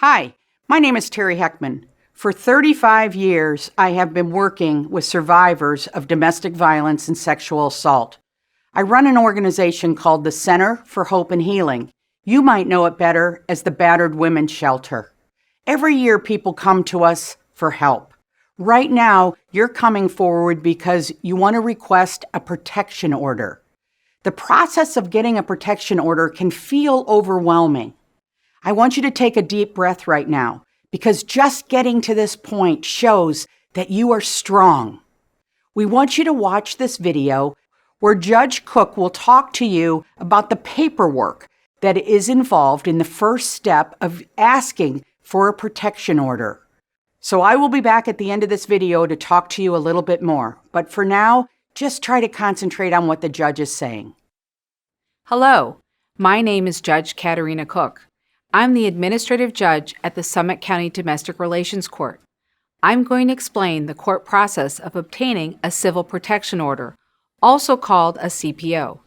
Hi, my name is Terry Heckman. For 35 years, I have been working with survivors of domestic violence and sexual assault. I run an organization called the Center for Hope and Healing. You might know it better as the Battered Women's Shelter. Every year, people come to us for help. Right now, you're coming forward because you want to request a protection order. The process of getting a protection order can feel overwhelming. I want you to take a deep breath right now, because just getting to this point shows that you are strong. We want you to watch this video where Judge Cook will talk to you about the paperwork that is involved in the first step of asking for a protection order. So I will be back at the end of this video to talk to you a little bit more. But for now, just try to concentrate on what the judge is saying. Hello, my name is Judge Katerina Cook. I'm the administrative judge at the Summit County Domestic Relations Court. I'm going to explain the court process of obtaining a civil protection order, also called a CPO.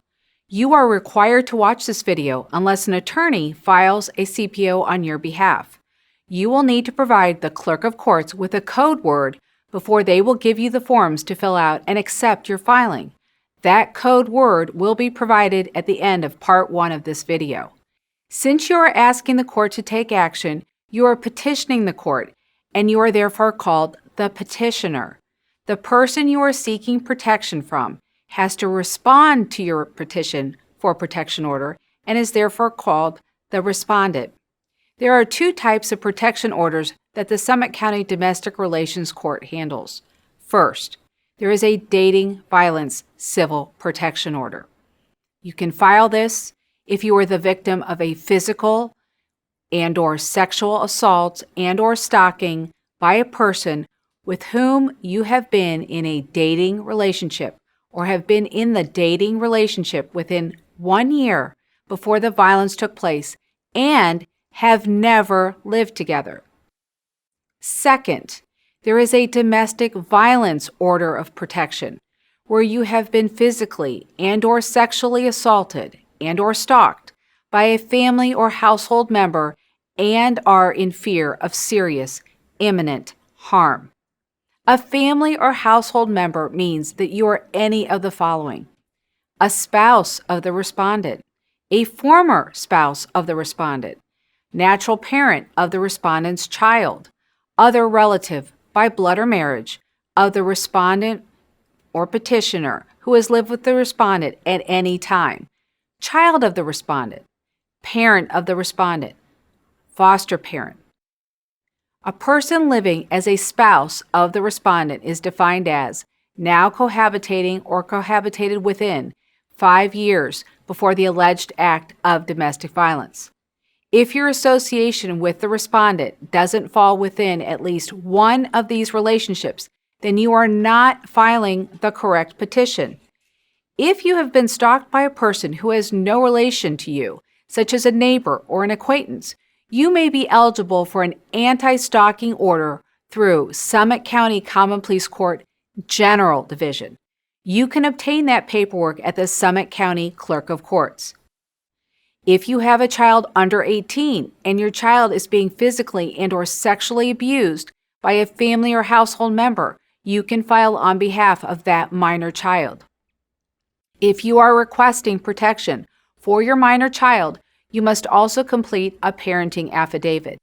You are required to watch this video unless an attorney files a CPO on your behalf. You will need to provide the clerk of courts with a code word before they will give you the forms to fill out and accept your filing. That code word will be provided at the end of part 1 of this video. Since you are asking the court to take action, you are petitioning the court, and you are therefore called the petitioner. The person you are seeking protection from has to respond to your petition for protection order and is therefore called the respondent. There are 2 types of protection orders that the Summit County Domestic Relations Court handles. First, there is a dating violence civil protection order. You can file this if you are the victim of a physical and/or sexual assault and/or stalking by a person with whom you have been in a dating relationship or have been in the dating relationship within 1 year before the violence took place and have never lived together. Second, there is a domestic violence order of protection where you have been physically and/or sexually assaulted and/or stalked by a family or household member and are in fear of serious, imminent harm. A family or household member means that you are any of the following: a spouse of the respondent, a former spouse of the respondent, natural parent of the respondent's child, other relative by blood or marriage of the respondent or petitioner who has lived with the respondent at any time, child of the respondent, parent of the respondent, foster parent. A person living as a spouse of the respondent is defined as now cohabitating or cohabitated within 5 years before the alleged act of domestic violence. If your association with the respondent doesn't fall within at least one of these relationships, then you are not filing the correct petition. If you have been stalked by a person who has no relation to you, such as a neighbor or an acquaintance, you may be eligible for an anti-stalking order through Summit County Common Pleas Court General Division. You can obtain that paperwork at the Summit County Clerk of Courts. If you have a child under 18 and your child is being physically and/or sexually abused by a family or household member, you can file on behalf of that minor child. If you are requesting protection for your minor child, you must also complete a parenting affidavit.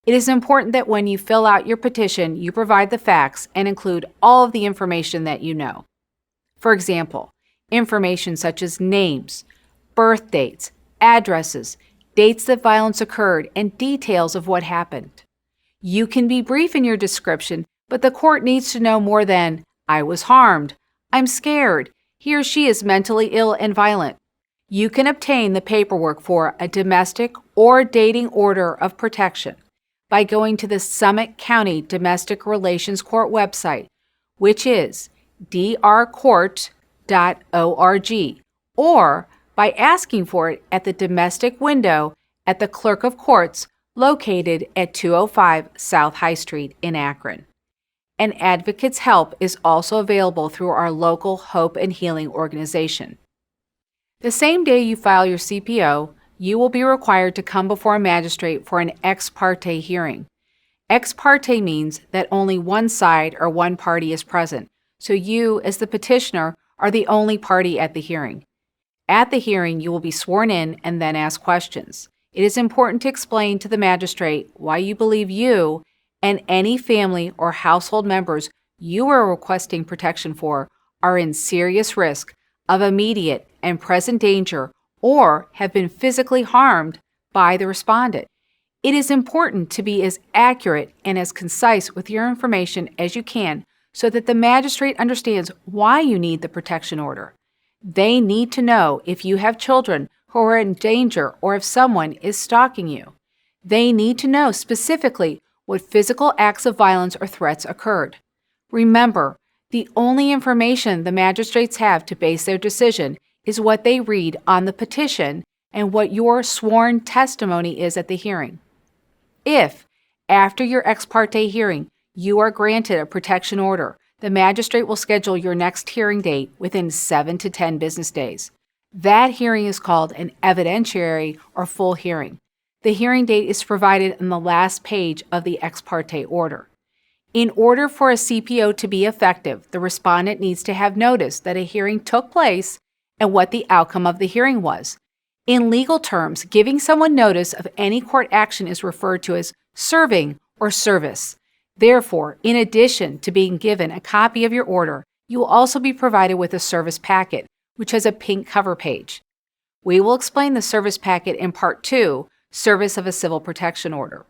It is important that when you fill out your petition, you provide the facts and include all of the information that you know. For example, information such as names, birth dates, addresses, dates that violence occurred, and details of what happened. You can be brief in your description, but the court needs to know more than, "I was harmed," "I'm scared," "he or she is mentally ill and violent." You can obtain the paperwork for a domestic or dating order of protection by going to the Summit County Domestic Relations Court website, which is drcourt.org, or by asking for it at the domestic window at the Clerk of Courts located at 205 South High Street in Akron. An advocate's help is also available through our local Hope and Healing organization. The same day you file your CPO, you will be required to come before a magistrate for an ex parte hearing. Ex parte means that only one side or one party is present, so you, as the petitioner, are the only party at the hearing. At the hearing, you will be sworn in and then ask questions. It is important to explain to the magistrate why you believe you and any family or household members you are requesting protection for are in serious risk of immediate and present danger or have been physically harmed by the respondent. It is important to be as accurate and as concise with your information as you can so that the magistrate understands why you need the protection order. They need to know if you have children who are in danger or if someone is stalking you. They need to know specifically what physical acts of violence or threats occurred. Remember, the only information the magistrates have to base their decision is what they read on the petition and what your sworn testimony is at the hearing. If, after your ex parte hearing, you are granted a protection order, the magistrate will schedule your next hearing date within 7 to 10 business days. That hearing is called an evidentiary or full hearing. The hearing date is provided on the last page of the ex parte order. In order for a CPO to be effective, the respondent needs to have notice that a hearing took place and what the outcome of the hearing was. In legal terms, giving someone notice of any court action is referred to as serving or service. Therefore, in addition to being given a copy of your order, you will also be provided with a service packet, which has a pink cover page. We will explain the service packet in Part 2, Service of a Civil Protection Order.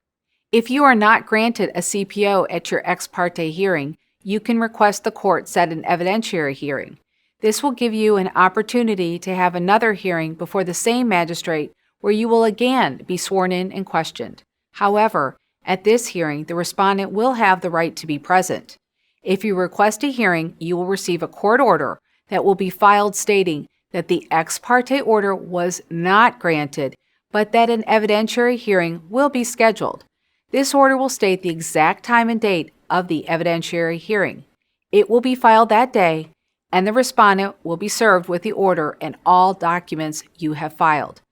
If you are not granted a CPO at your ex parte hearing, you can request the court set an evidentiary hearing. This will give you an opportunity to have another hearing before the same magistrate where you will again be sworn in and questioned. However, at this hearing, the respondent will have the right to be present. If you request a hearing, you will receive a court order that will be filed stating that the ex parte order was not granted, but that an evidentiary hearing will be scheduled. This order will state the exact time and date of the evidentiary hearing. It will be filed that day, and the respondent will be served with the order and all documents you have filed.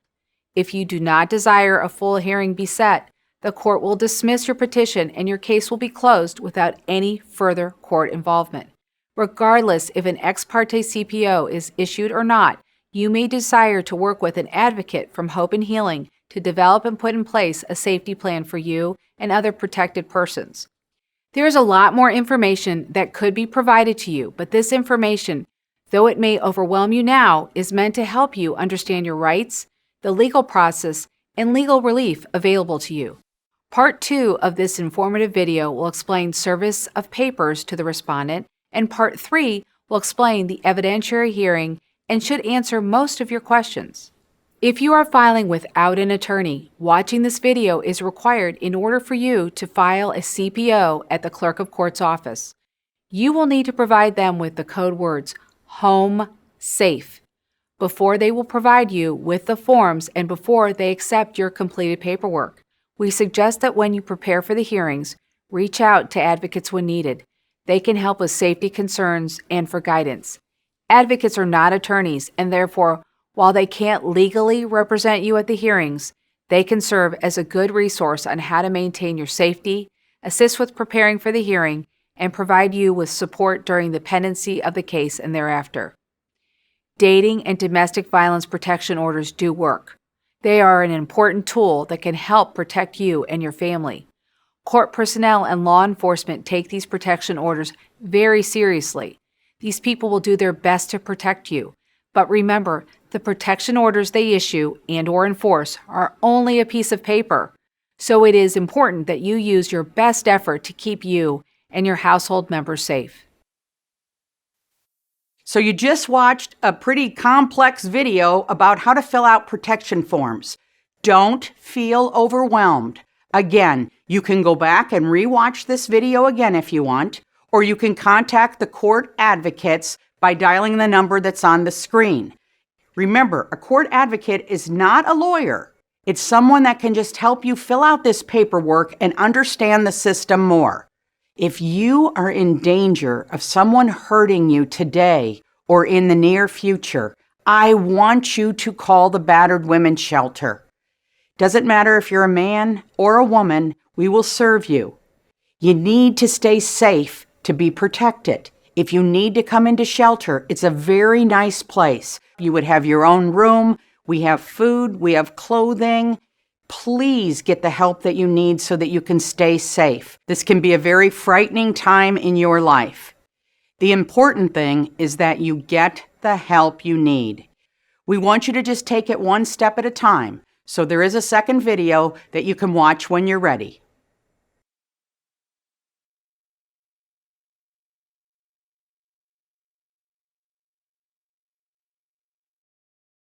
If you do not desire a full hearing be set, the court will dismiss your petition and your case will be closed without any further court involvement. Regardless if an ex parte CPO is issued or not, you may desire to work with an advocate from Hope and Healing to develop and put in place a safety plan for you and other protected persons. There is a lot more information that could be provided to you, but this information, though it may overwhelm you now, is meant to help you understand your rights, the legal process, and legal relief available to you. Part 2 of this informative video will explain service of papers to the respondent, and Part 3 will explain the evidentiary hearing and should answer most of your questions. If you are filing without an attorney, watching this video is required in order for you to file a CPO at the Clerk of Court's office. You will need to provide them with the code words Home Safe before they will provide you with the forms and before they accept your completed paperwork. We suggest that when you prepare for the hearings, reach out to advocates when needed. They can help with safety concerns and for guidance. Advocates are not attorneys, and therefore, while they can't legally represent you at the hearings, they can serve as a good resource on how to maintain your safety, assist with preparing for the hearing, and provide you with support during the pendency of the case and thereafter. Dating and domestic violence protection orders do work. They are an important tool that can help protect you and your family. Court personnel and law enforcement take these protection orders very seriously. These people will do their best to protect you. But remember, the protection orders they issue and/or enforce are only a piece of paper. So it is important that you use your best effort to keep you and your household members safe. So you just watched a pretty complex video about how to fill out protection forms. Don't feel overwhelmed. Again, you can go back and rewatch this video again if you want, or you can contact the court advocates by dialing the number that's on the screen. Remember, a court advocate is not a lawyer. It's someone that can just help you fill out this paperwork and understand the system more. If you are in danger of someone hurting you today or in the near future, I want you to call the Battered Women's Shelter. Doesn't matter if you're a man or a woman, we will serve you. You need to stay safe to be protected. If you need to come into shelter, it's a very nice place. You would have your own room. We have food. We have clothing. Please get the help that you need so that you can stay safe. This can be a very frightening time in your life. The important thing is that you get the help you need. We want you to just take it one step at a time. So there is a second video that you can watch when you're ready.